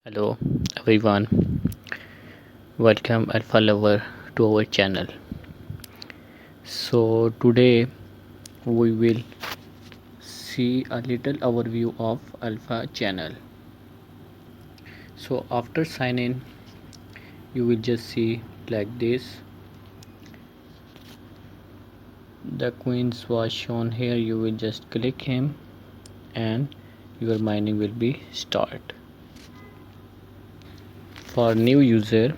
Hello everyone, welcome alpha lover to our channel. So today we will see a little overview of alpha channel. So after sign in you will just see like this. The coins was shown here. You will just click him and your mining will be start. For new user,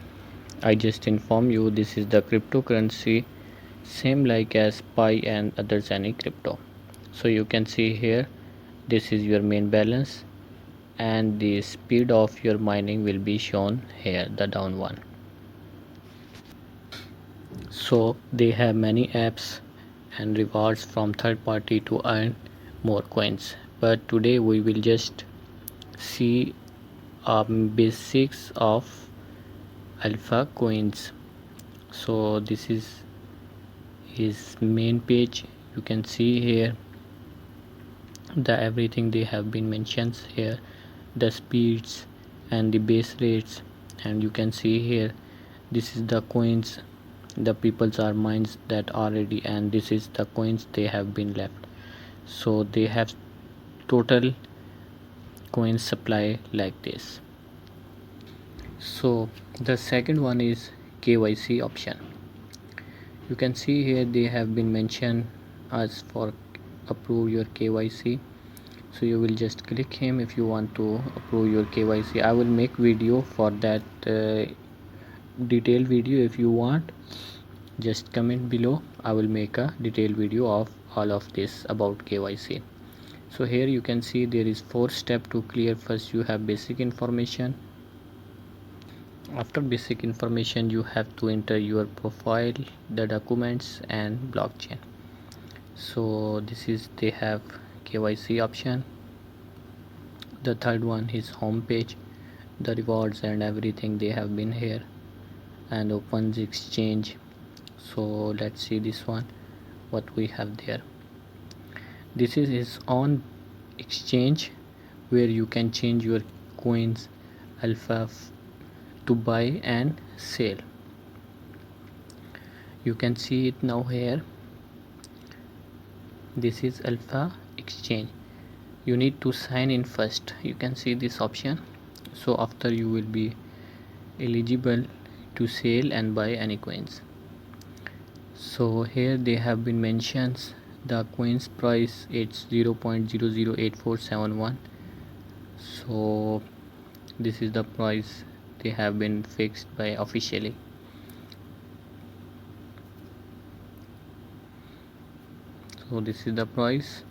I just inform you this is the cryptocurrency, same like as Pi and others any crypto. So you can see here this is your main balance and the speed of your mining will be shown here, the down one. So they have many apps and rewards from third party to earn more coins, but today we will just see basics of alpha coins. So this is his main page. You can see here the everything they have been mentioned here, the speeds and the base rates, and you can see here this is the coins the peoples are mines that already, and this is the coins they have been left. So they have total coin supply like this. So the second one is KYC option. You can see here they have been mentioned as for approve your KYC. So you will just click him if you want to approve your KYC. I will make video for that, detailed video. If you want, just comment below. I will make a detailed video of all of this about KYC. So here you can see there is 4 steps to clear. First you have basic information. After basic information you have to enter your profile, the documents and blockchain. So this is they have KYC option. The third one is home page, the rewards and everything they have been here, and opens exchange. So let's see this one, what we have there. This is his own exchange where you can change your coins alpha to buy and sell. You can see it now here. This is alpha exchange. You need to sign in first. You can see this option. So after you will be eligible to sell and buy any coins. So here they have been mentions the coins price, it's 0.008471. so this is the price they have been fixed by officially. So this is the price,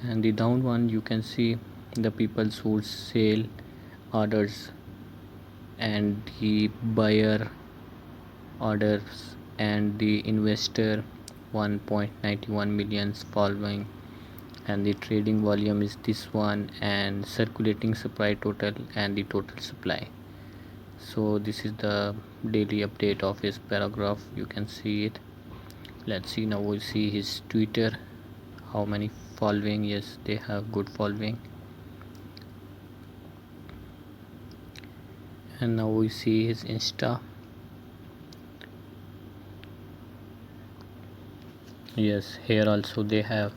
and the down one you can see the people who sell orders and the buyer orders and the investor 1.91 millions following, and the trading volume is this one, and circulating supply total and the total supply. So this is the daily update of his paragraph. You can see it. Let's see, now we'll see his Twitter, how many following. Yes, they have good following. And now we see his Insta. Yes, here also they have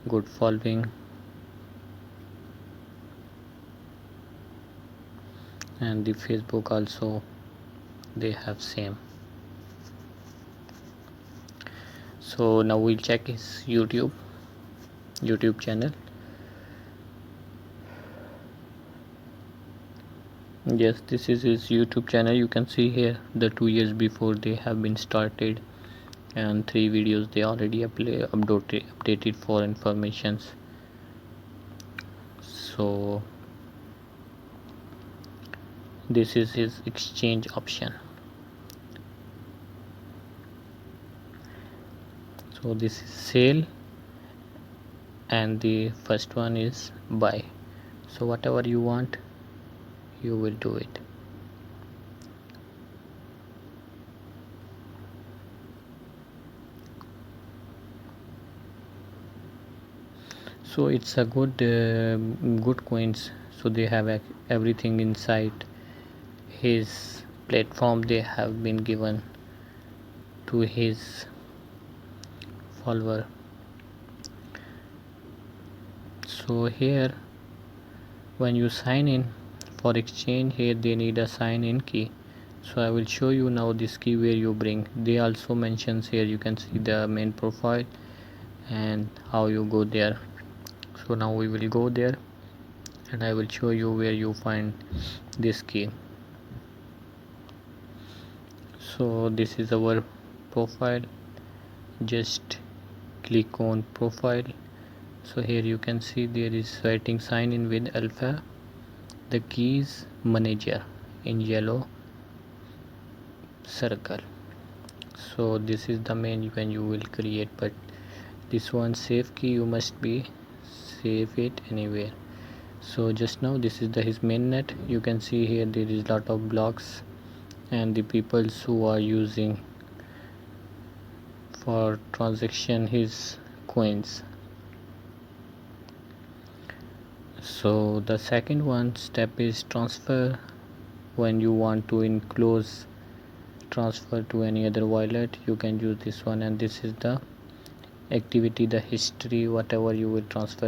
good following, and the Facebook also they have same. So now we'll check his YouTube channel. Yes, this is his YouTube channel. You can see here the 2 years before they have been started, and 3 videos they already updated for informations. So this is his exchange option. So this is sale and the first one is buy. So whatever you want you will do it. So it's a good coins. so they have everything inside his platform. They have been given to his follower. So here when you sign in for exchange, here they need a sign in key. So I will show you now this key where you bring. They also mentions here, you can see the main profile and how you go there. So now we will go there and I will show you where you find this key. So this is our profile, just click on profile. So here you can see there is writing sign in with alpha. The keys manager in yellow circle. So this is the main when you will create, but this one save key you must be save it anywhere. So just now this is the his mainnet. You can see here there is lot of blocks and the people who are using for transaction his coins. So the second one step is transfer. When you want to enclose transfer to any other wallet, you can use this one, and this is the activity, the history, whatever you will transfer